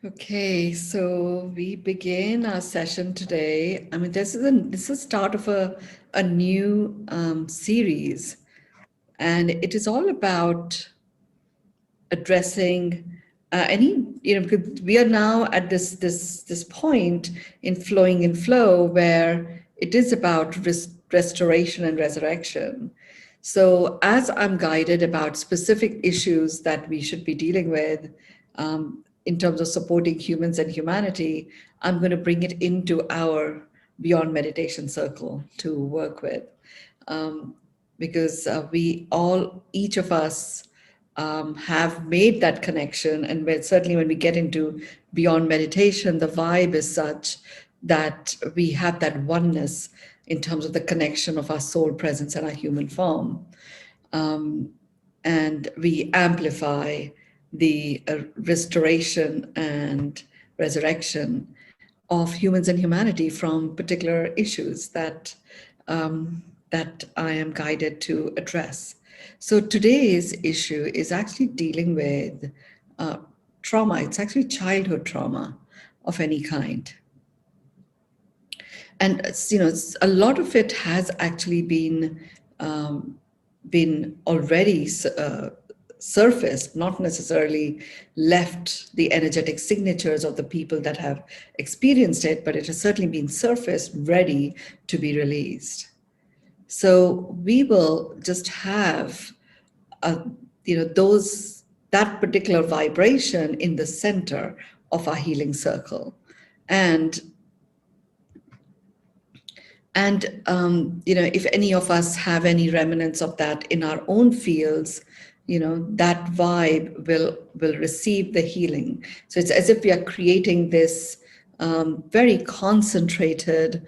Okay, so we begin our session today. I mean, this is start of a new series, and it is all about addressing any, because we are now at this point in flowing in flow where it is about restoration and resurrection. So as I'm guided about specific issues that we should be dealing with in terms of supporting humans and humanity, I'm going to bring it into our Beyond Meditation circle to work with. Because each of us have made that connection. And certainly when we get into Beyond Meditation, the vibe is such that we have that oneness in terms of the connection of our soul presence and our human form. And we amplify the restoration and resurrection of humans and humanity from particular issues that I am guided to address. So today's issue is actually dealing with trauma. It's actually childhood trauma of any kind. And a lot of it has actually been already surfaced, not necessarily left the energetic signatures of the people that have experienced it, but it has certainly been surfaced, ready to be released. So we will just have, that particular vibration in the center of our healing circle, and if any of us have any remnants of that in our own fields, that vibe will receive the healing. So it's as if we are creating this very concentrated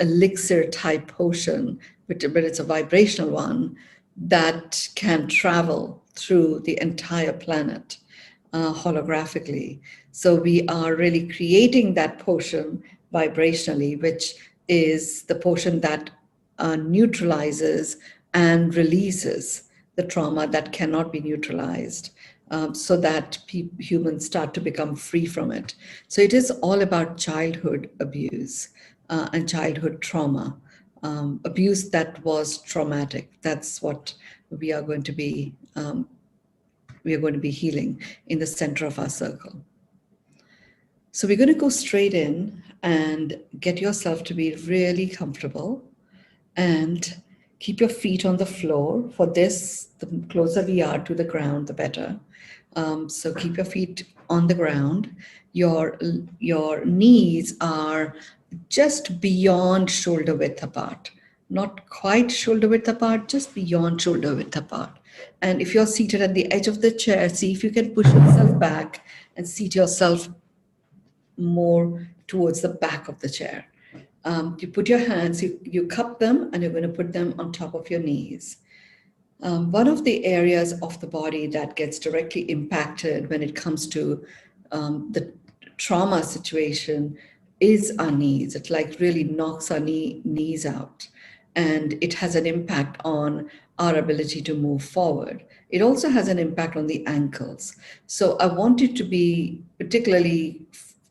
elixir type potion, but it's a vibrational one that can travel through the entire planet holographically. So we are really creating that potion vibrationally, which is the potion that neutralizes and releases the trauma that cannot be neutralized, so that humans start to become free from it. So it is all about childhood abuse and childhood trauma, abuse that was traumatic. That's what we are going to be healing in the center of our circle. So we're going to go straight in and get yourself to be really comfortable and keep your feet on the floor. For this, the closer we are to the ground, the better. So keep your feet on the ground. Your knees are just beyond shoulder width apart. Not quite shoulder width apart, just beyond shoulder width apart. And if you're seated at the edge of the chair, see if you can push yourself back and seat yourself more towards the back of the chair. You put your hands, you cup them, and you're going to put them on top of your knees. One of the areas of the body that gets directly impacted when it comes to the trauma situation is our knees. It like really knocks our knees out, and it has an impact on our ability to move forward. It also has an impact on the ankles. So I want you to be particularly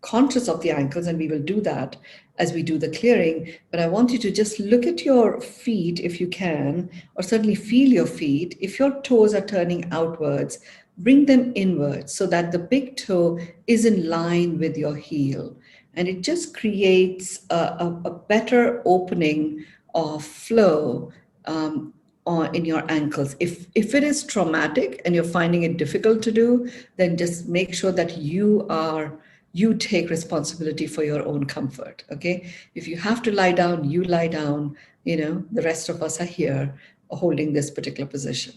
conscious of the ankles, and we will do that as we do the clearing. But I want you to just look at your feet if you can, or certainly feel your feet. If your toes are turning outwards, bring them inwards so that the big toe is in line with your heel. And it just creates a better opening of flow in your ankles. If it is traumatic and you're finding it difficult to do, then just make sure that you take responsibility for your own comfort, okay? If you have to lie down, you lie down. The rest of us are here holding this particular position.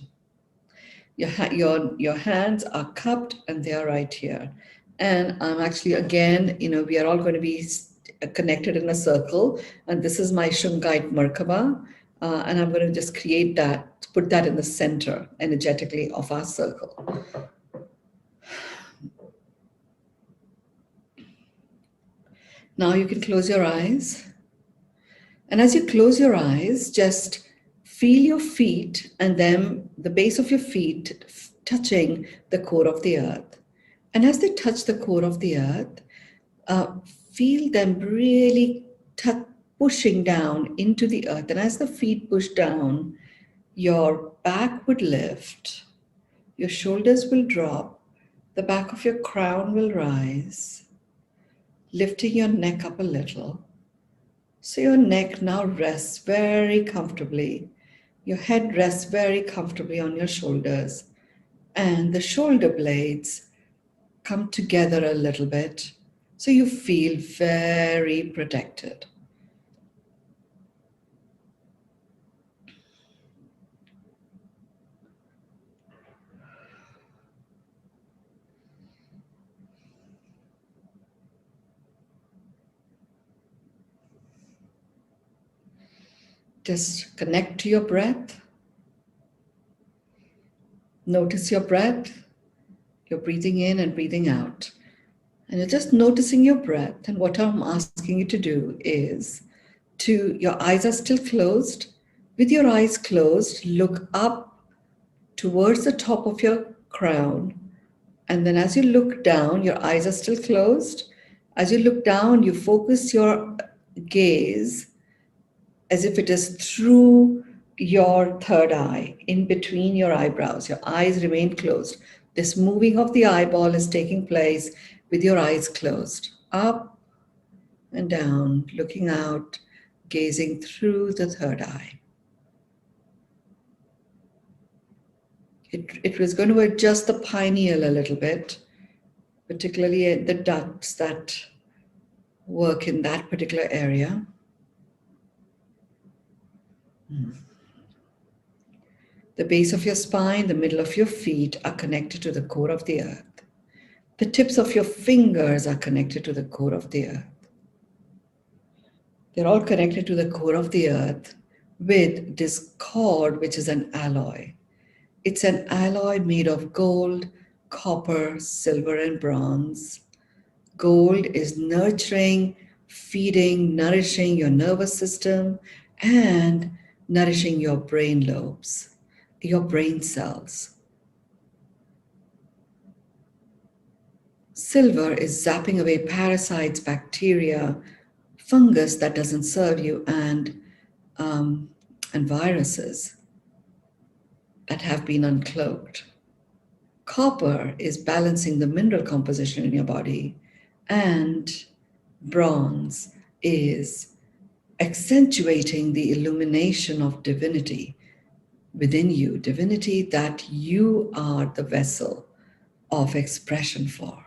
Your hands are cupped and they are right here. And I'm actually, again, we are all going to be connected in a circle. And this is my Shungite Merkaba. And I'm going to just create that, put that in the center energetically of our circle. Now you can close your eyes. And as you close your eyes, just feel your feet and then the base of your feet touching the core of the earth. And as they touch the core of the earth, feel them really pushing down into the earth. And as the feet push down, your back would lift, your shoulders will drop, the back of your crown will rise, lifting your neck up a little. So your neck now rests very comfortably. Your head rests very comfortably on your shoulders, and the shoulder blades come together a little bit, so you feel very protected. Just connect to your breath. Notice your breath. You're breathing in and breathing out. And you're just noticing your breath. And what I'm asking you to do is your eyes are still closed. With your eyes closed, look up towards the top of your crown. And then as you look down, your eyes are still closed. As you look down, you focus your gaze as if it is through your third eye, in between your eyebrows. Your eyes remain closed. This moving of the eyeball is taking place with your eyes closed. Up and down, looking out, gazing through the third eye. It was going to adjust the pineal a little bit, particularly the ducts that work in that particular area. The base of your spine, the middle of your feet are connected to the core of the earth. The tips of your fingers are connected to the core of the earth. They're all connected to the core of the earth with this cord, which is an alloy. It's an alloy made of gold, copper, silver, and bronze. Gold is nurturing, feeding, nourishing your nervous system and nourishing your brain lobes, your brain cells. Silver is zapping away parasites, bacteria, fungus that doesn't serve you, and viruses that have been uncloaked. Copper is balancing the mineral composition in your body, and bronze is accentuating the illumination of divinity within you, divinity that you are the vessel of expression for.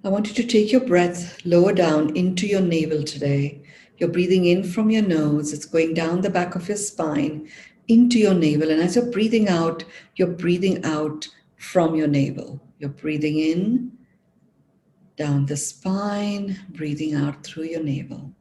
I want you to take your breath lower down into your navel today. You're breathing in from your nose. It's going down the back of your spine into your navel. And as you're breathing out from your navel. You're breathing in, down the spine, breathing out through your navel.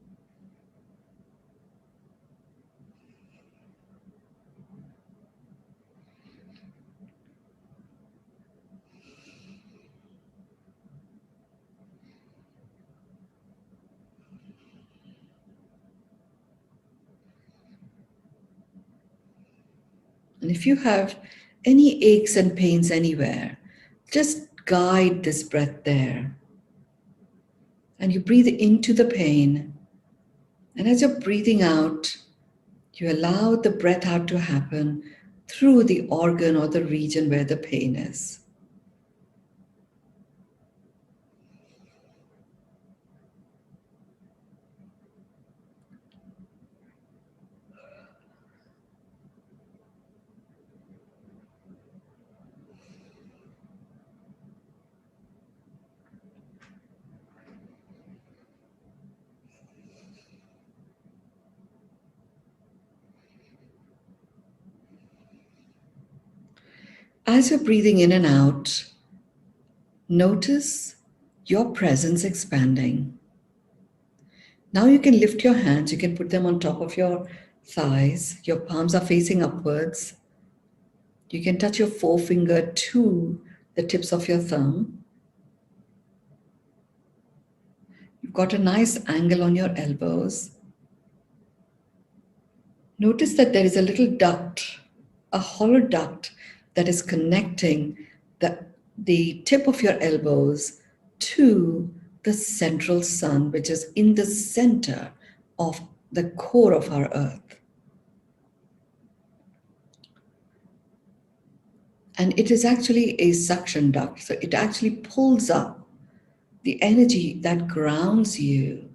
And if you have any aches and pains anywhere, just guide this breath there. And you breathe into the pain. And as you're breathing out, you allow the breath out to happen through the organ or the region where the pain is. As you're breathing in and out, notice your presence expanding. Now you can lift your hands, you can put them on top of your thighs, your palms are facing upwards. You can touch your forefinger to the tips of your thumb. You've got a nice angle on your elbows. Notice that there is a little duct, a hollow duct that is connecting the tip of your elbows to the central sun, which is in the center of the core of our earth. And it is actually a suction duct. So it actually pulls up the energy that grounds you,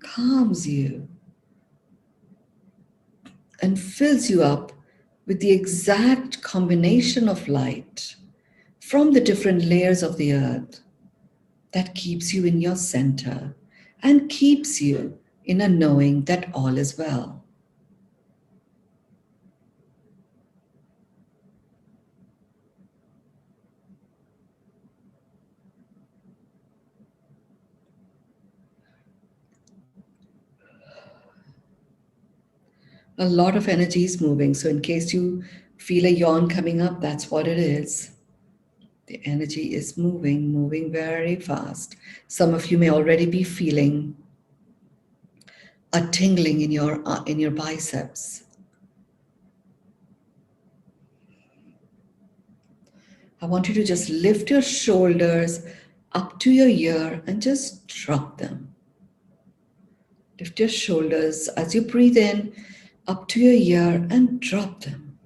calms you, and fills you up with the exact combination of light from the different layers of the earth that keeps you in your center and keeps you in a knowing that all is well. A lot of energy is moving. So, in case you feel a yawn coming up, that's what it is. The energy is moving very fast. Some of you may already be feeling a tingling in your biceps. I want you to just lift your shoulders up to your ear and just drop them. Lift your shoulders as you breathe in up to your ear and drop them.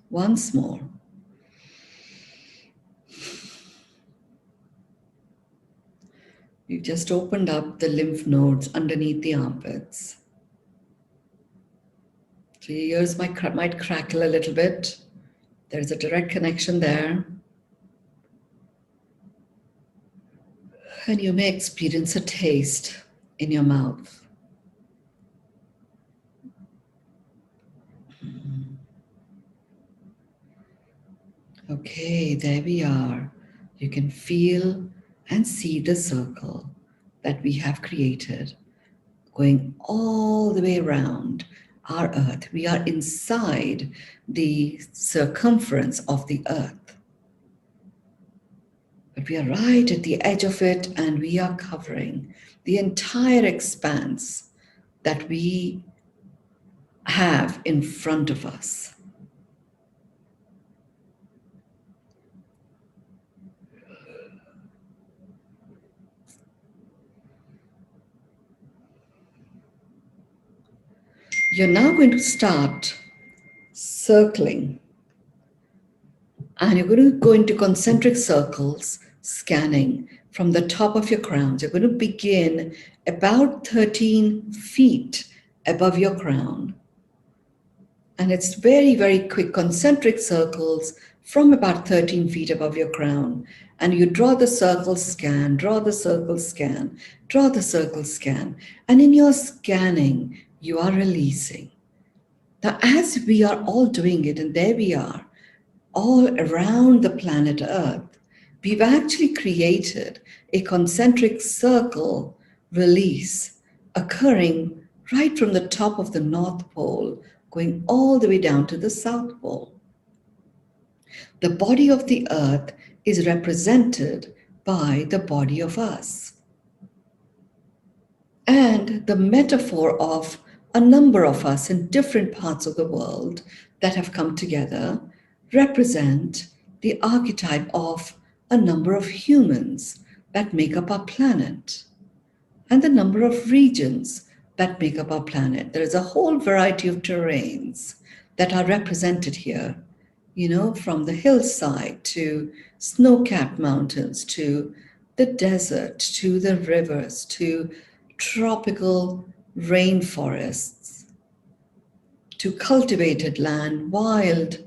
Once more. You've just opened up the lymph nodes underneath the armpits. So your ears might crackle a little bit. There's a direct connection there. And you may experience a taste in your mouth. Okay, there we are. You can feel and see the circle that we have created going all the way around our earth. We are inside the circumference of the earth. But we are right at the edge of it, and we are covering the entire expanse that we have in front of us. You're now going to start circling, and you're going to go into concentric circles, scanning from the top of your crown. You're going to begin about 13 feet above your crown. And it's very, very quick concentric circles from about 13 feet above your crown. And you draw the circle, scan, draw the circle, scan, draw the circle, scan. And in your scanning, you are releasing. Now, as we are all doing it, and there we are, all around the planet Earth, we've actually created a concentric circle release occurring right from the top of the North Pole, going all the way down to the South Pole. The body of the Earth is represented by the body of us. And the metaphor of a number of us in different parts of the world that have come together represent the archetype of a number of humans that make up our planet and the number of regions that make up our planet. There is a whole variety of terrains that are represented here, from the hillside to snow-capped mountains to the desert to the rivers to tropical rainforests to cultivated land, wild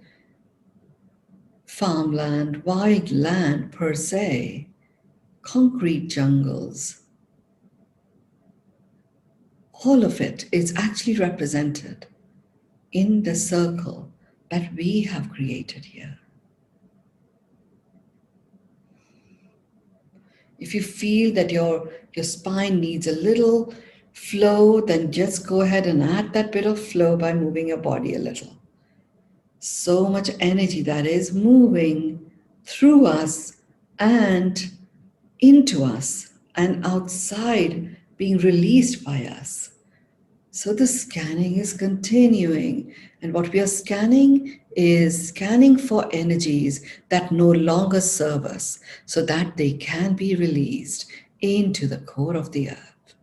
farmland, wild land per se, concrete jungles. All of it is actually represented in the circle that we have created here. If you feel that your spine needs a little flow, then just go ahead and add that bit of flow by moving your body a little. So much energy that is moving through us and into us and outside, being released by us. So the scanning is continuing. And what we are scanning is scanning for energies that no longer serve us so that they can be released into the core of the earth.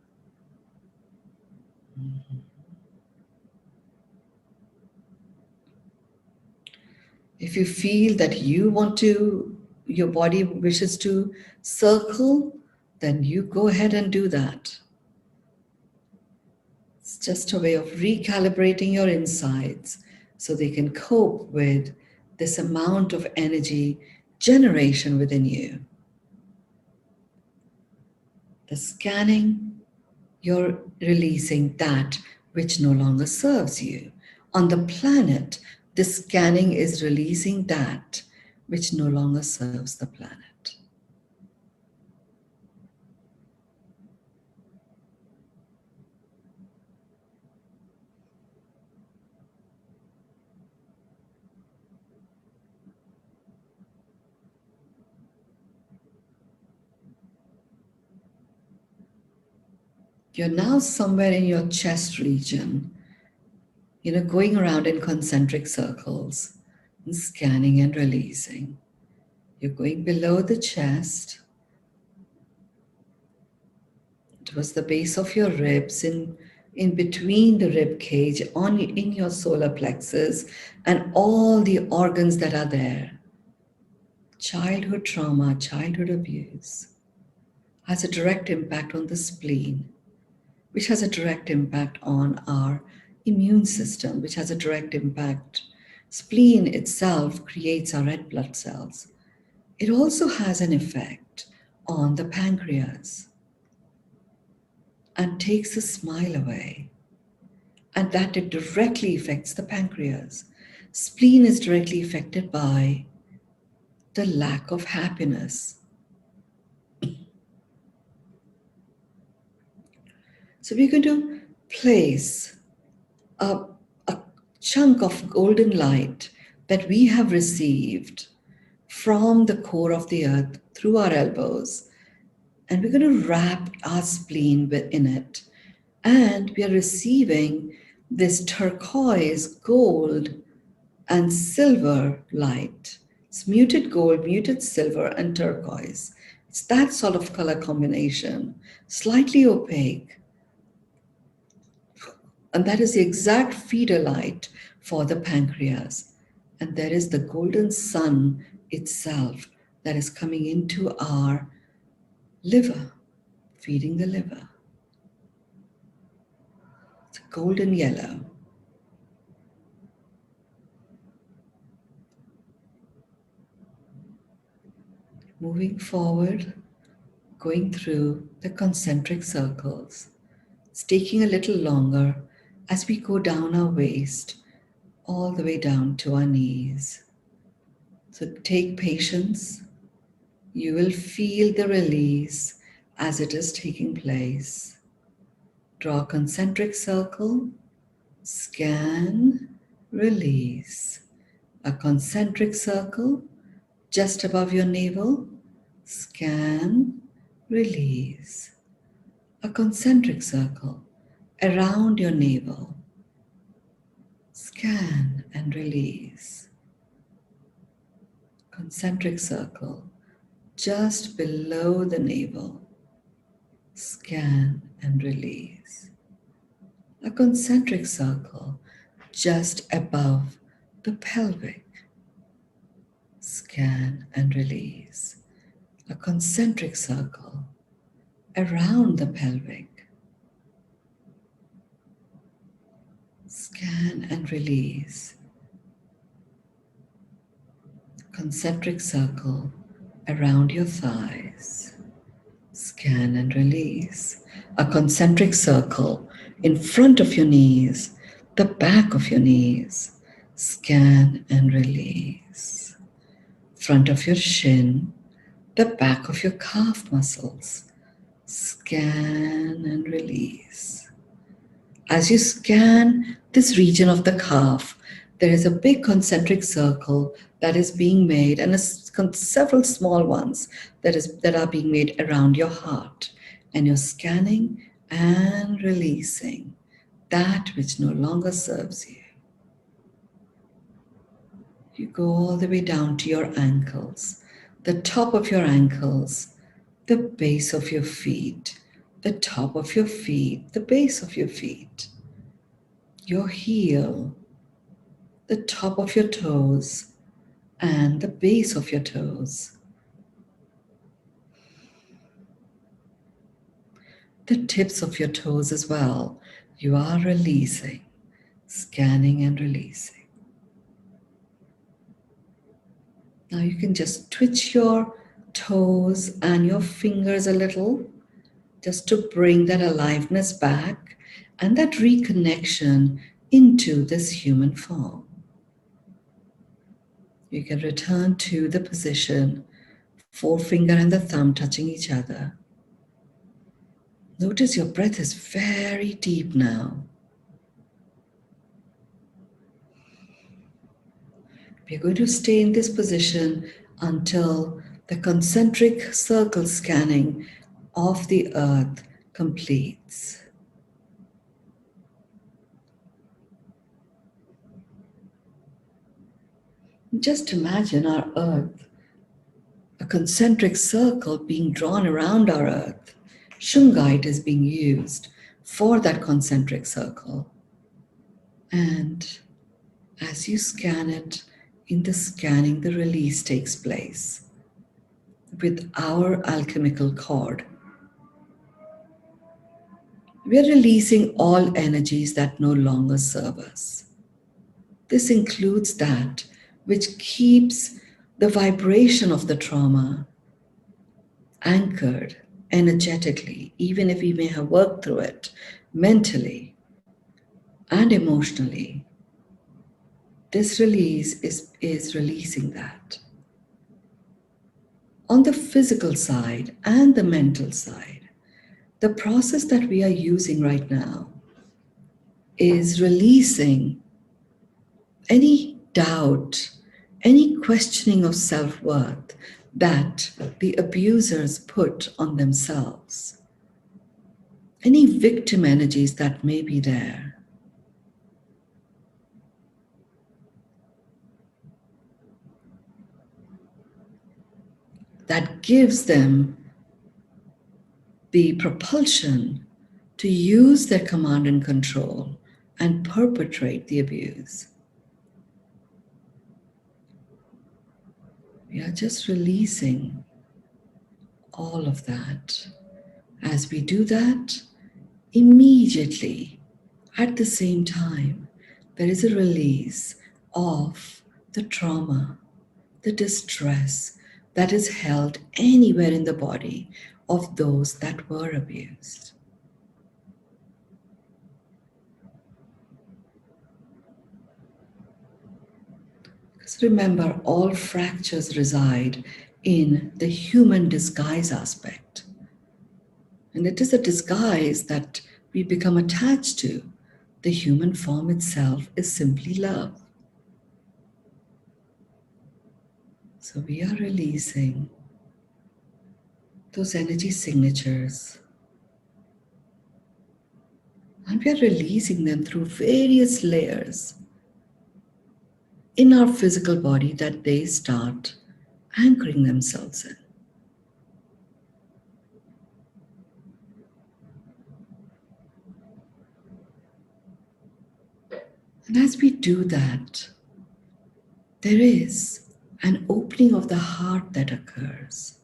If you feel that your body wishes to circle, then you go ahead and do that. It's just a way of recalibrating your insides so they can cope with this amount of energy generation within you. The scanning, you're releasing that which no longer serves you. On the planet, the scanning is releasing that which no longer serves the planet. You're now somewhere in your chest region, going around in concentric circles and scanning and releasing. You're going below the chest towards the base of your ribs, in between the rib cage, in your solar plexus, and all the organs that are there. Childhood trauma, childhood abuse has a direct impact on the spleen, which has a direct impact on our immune system, which has a direct impact. Spleen itself creates our red blood cells. It also has an effect on the pancreas and takes the smile away. And that it directly affects the pancreas. Spleen is directly affected by the lack of happiness. So we're going to place a chunk of golden light that we have received from the core of the earth through our elbows, and we're going to wrap our spleen within it. And we are receiving this turquoise, gold, and silver light. It's muted gold, muted silver, and turquoise. It's that sort of color combination, slightly opaque. And that is the exact feeder light for the pancreas. And there is the golden sun itself that is coming into our liver, feeding the liver. It's golden yellow. Moving forward, going through the concentric circles. It's taking a little longer as we go down our waist, all the way down to our knees. So take patience. You will feel the release as it is taking place. Draw a concentric circle, scan, release. A concentric circle just above your navel, scan, release. A concentric circle around your navel, scan and release. Concentric circle just below the navel, scan and release. A concentric circle just above the pelvic, scan and release. A concentric circle around the pelvic, scan and release. Concentric circle around your thighs, scan and release. A concentric circle in front of your knees, the back of your knees, scan and release. Front of your shin, the back of your calf muscles, scan and release. As you scan this region of the calf, There is a big concentric circle that is being made, and several small ones that are being made around your heart. And you're scanning and releasing that which no longer serves you. You go all the way down to your ankles, the top of your ankles, the base of your feet, the top of your feet, the base of your feet, your heel, the top of your toes, and the base of your toes. The tips of your toes as well. You are releasing, scanning and releasing. Now you can just twitch your toes and your fingers a little, just to bring that aliveness back and that reconnection into this human form. You can return to the position, forefinger and the thumb touching each other. Notice your breath is very deep now. We're going to stay in this position until the concentric circle scanning of the earth completes. Just imagine our earth, a concentric circle being drawn around our earth. Shungite is being used for that concentric circle. And as you scan it, in the scanning, the release takes place with our alchemical cord. We are releasing all energies that no longer serve us. This includes that which keeps the vibration of the trauma anchored energetically, even if we may have worked through it mentally and emotionally. This release is releasing that. On the physical side and the mental side, the process that we are using right now is releasing any doubt, any questioning of self-worth that the abusers put on themselves, any victim energies that may be there. That gives them the propulsion to use their command and control and perpetrate the abuse. We are just releasing all of that. As we do that, immediately at the same time, there is a release of the trauma, the distress that is held anywhere in the body of those that were abused. Because remember, all fractures reside in the human disguise aspect. And it is a disguise that we become attached to. The human form itself is simply love. So we are releasing those energy signatures. And we are releasing them through various layers in our physical body that they start anchoring themselves in. And as we do that, there is an opening of the heart that occurs.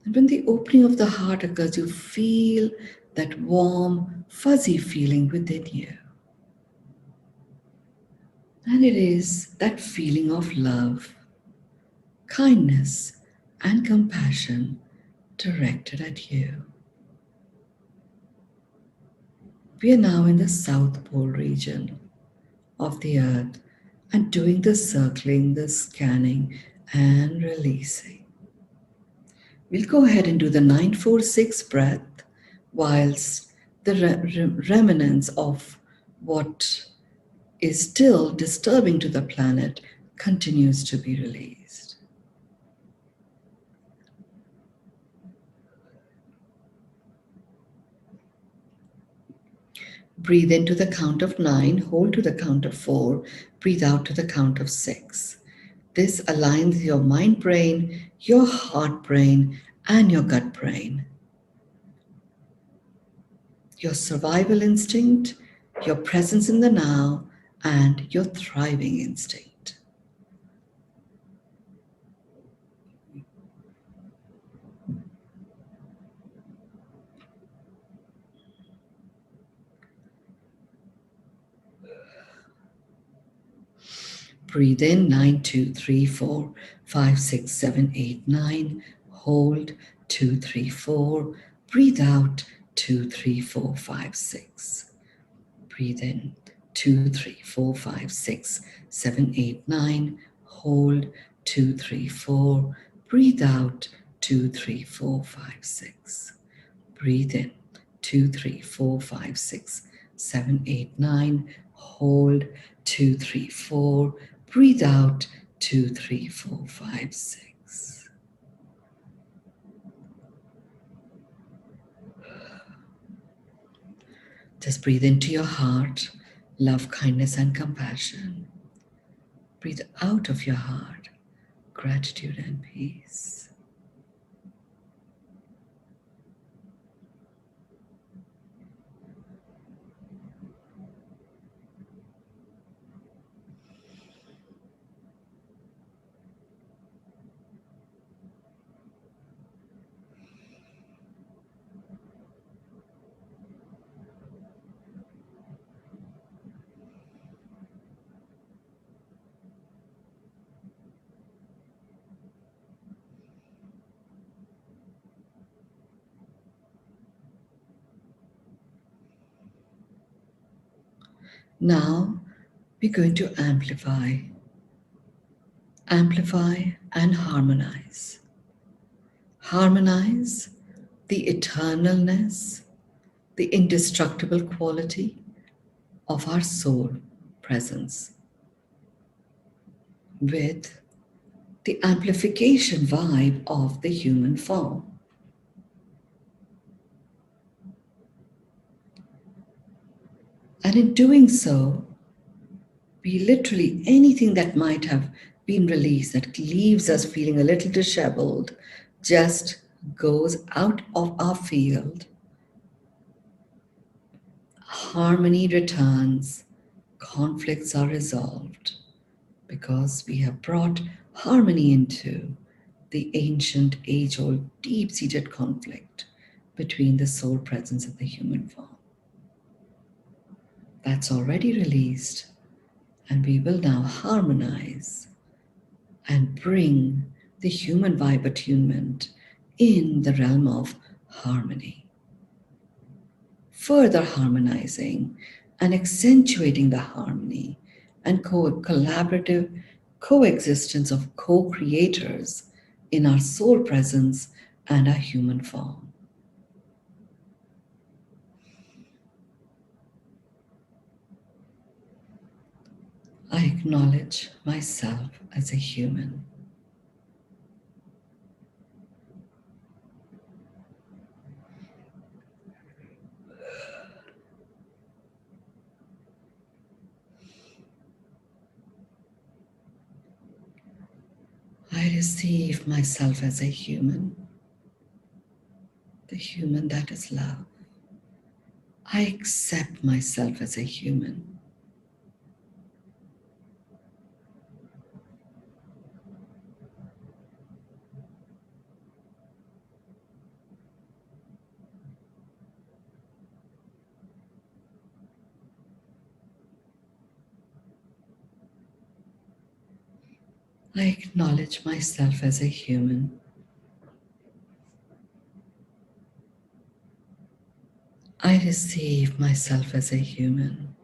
And when the opening of the heart occurs, you feel that warm, fuzzy feeling within you. And it is that feeling of love, kindness, and compassion directed at you. We are now in the South Pole region of the earth and doing the circling, the scanning, and releasing. We'll go ahead and do the 946 breath whilst the remnants of what is still disturbing to the planet continues to be released. Breathe into the count of 9, hold to the count of 4, breathe out to the count of 6. This aligns your mind brain, your heart brain, and your gut brain. Your survival instinct, your presence in the now, and your thriving instinct. Breathe in 9, 2, 3, 4, 5, 6, 7, 8, 9. Hold 2, 3, 4. Breathe out 2, 3, 4, 5, 6. Breathe in 2, 3, 4, 5, 6, 7, 8, 9. Hold 2, 3, 4. Breathe out 2, 3, 4, 5, 6. Breathe in 2, 3, 4, 5, 6, 7, 8, 9. Hold 2, 3, 4. Breathe out 2, 3, 4, 5, 6. Just breathe into your heart love, kindness, and compassion. Breathe out of your heart gratitude and peace. Now we're going to amplify and harmonize. Harmonize the eternalness, the indestructible quality of our soul presence with the amplification vibe of the human form. And in doing so, we literally, anything that might have been released that leaves us feeling a little disheveled just goes out of our field. Harmony returns, conflicts are resolved because we have brought harmony into the ancient, age-old, deep-seated conflict between the soul presence and the human form. That's already released, and we will now harmonize and bring the human vibe attunement in the realm of harmony. Further harmonizing and accentuating the harmony and collaborative coexistence of co-creators in our soul presence and our human form. I acknowledge myself as a human. I receive myself as a human, the human that is love. I accept myself as a human. I acknowledge myself as a human. I receive myself as a human.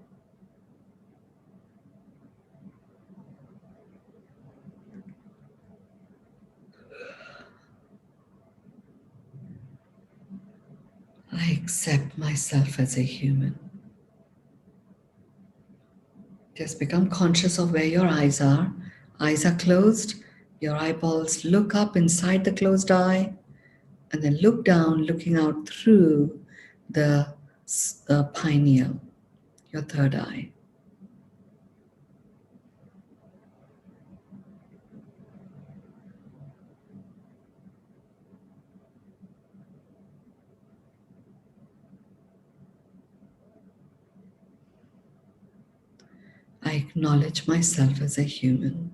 accept myself as a human. Just become conscious of where your eyes are. Eyes are closed. Your eyeballs look up inside the closed eye and then look down, looking out through the pineal, your third eye. I acknowledge myself as a human.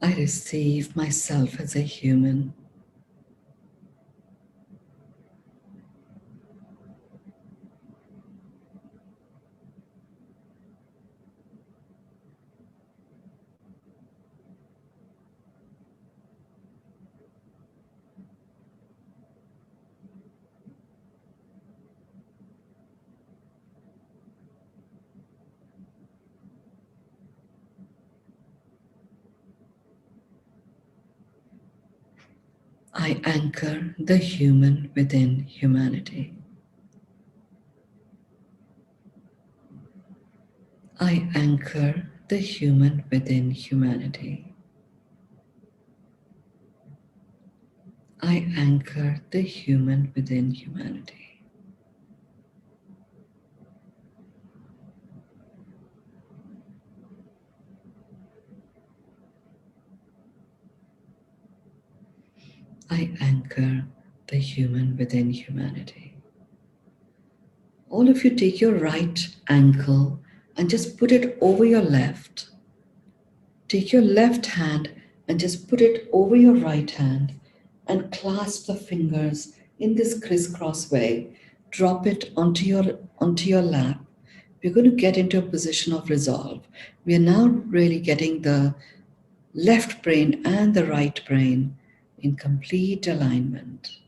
I receive myself as a human. I anchor the human within humanity. I anchor the human within humanity. I anchor the human within humanity. I anchor the human within humanity. All of you take your right ankle and just put it over your left. Take your left hand and just put it over your right hand and clasp the fingers in this crisscross way. Drop it onto your lap. We're going to get into a position of resolve. We are now really getting the left brain and the right brain in complete alignment.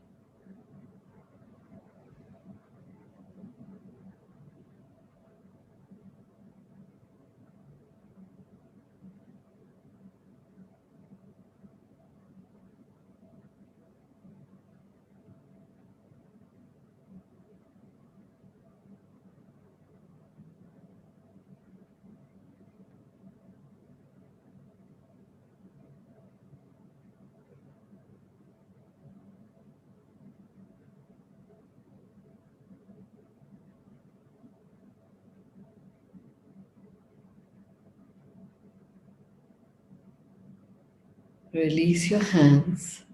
Release your hands.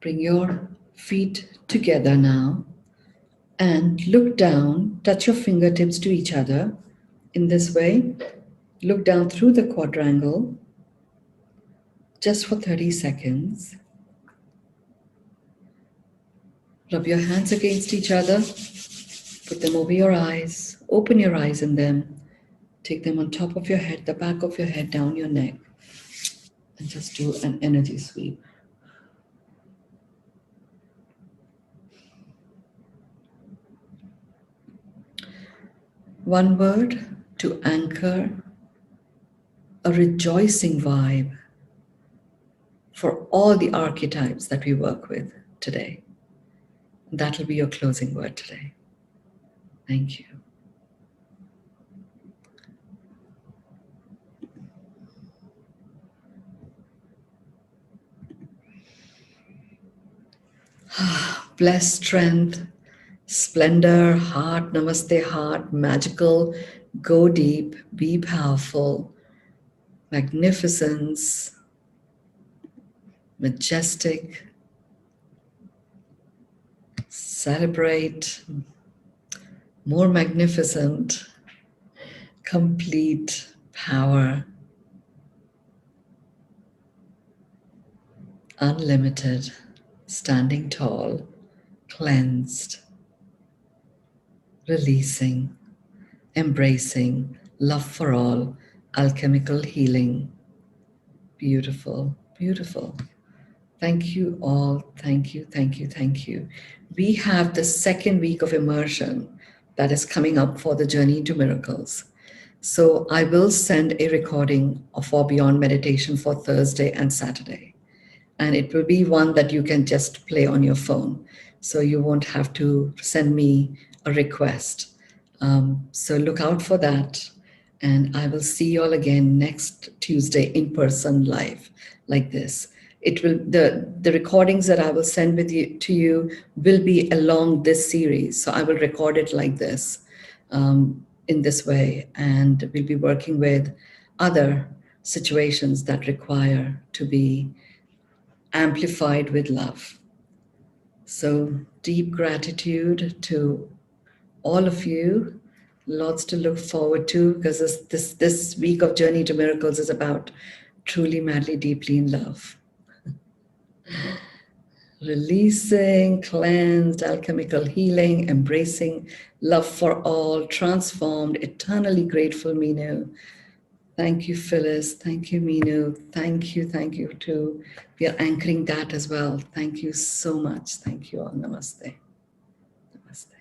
Bring your feet together now and look down. Touch your fingertips to each other in this way. Look down through the quadrangle just for 30 seconds. Rub your hands against each other. Put them over your eyes. Open your eyes in them. Take them on top of your head, the back of your head, down your neck. And just do an energy sweep. One word to anchor a rejoicing vibe for all the archetypes that we work with today. That'll be your closing word today. Thank you. Bless, strength, splendor, heart, namaste, heart, magical, go deep, be powerful, magnificence, majestic, celebrate, more magnificent, complete power, unlimited, standing tall, cleansed, releasing, embracing, love for all, alchemical healing. Beautiful, beautiful. Thank you all. Thank you, thank you, thank you. We have the second week of immersion that is coming up for the Journey into Miracles. So I will send a recording for Beyond Meditation for Thursday and Saturday. And it will be one that you can just play on your phone. So you won't have to send me a request. So look out for that. And I will see you all again next Tuesday in person live like this. It will the recordings that I will send to you will be along this series. So I will record it like this, in this way, and we'll be working with other situations that require to be amplified with love. So deep gratitude to all of you. Lots to look forward to, because this week of Journey to Miracles is about truly, madly, deeply in love. Releasing, cleansed, alchemical healing, embracing love for all, transformed, eternally grateful Mynoo. Thank you, Phyllis. Thank you, Mynoo. Thank you too. We are anchoring that as well. Thank you so much. Thank you all. Namaste. Namaste.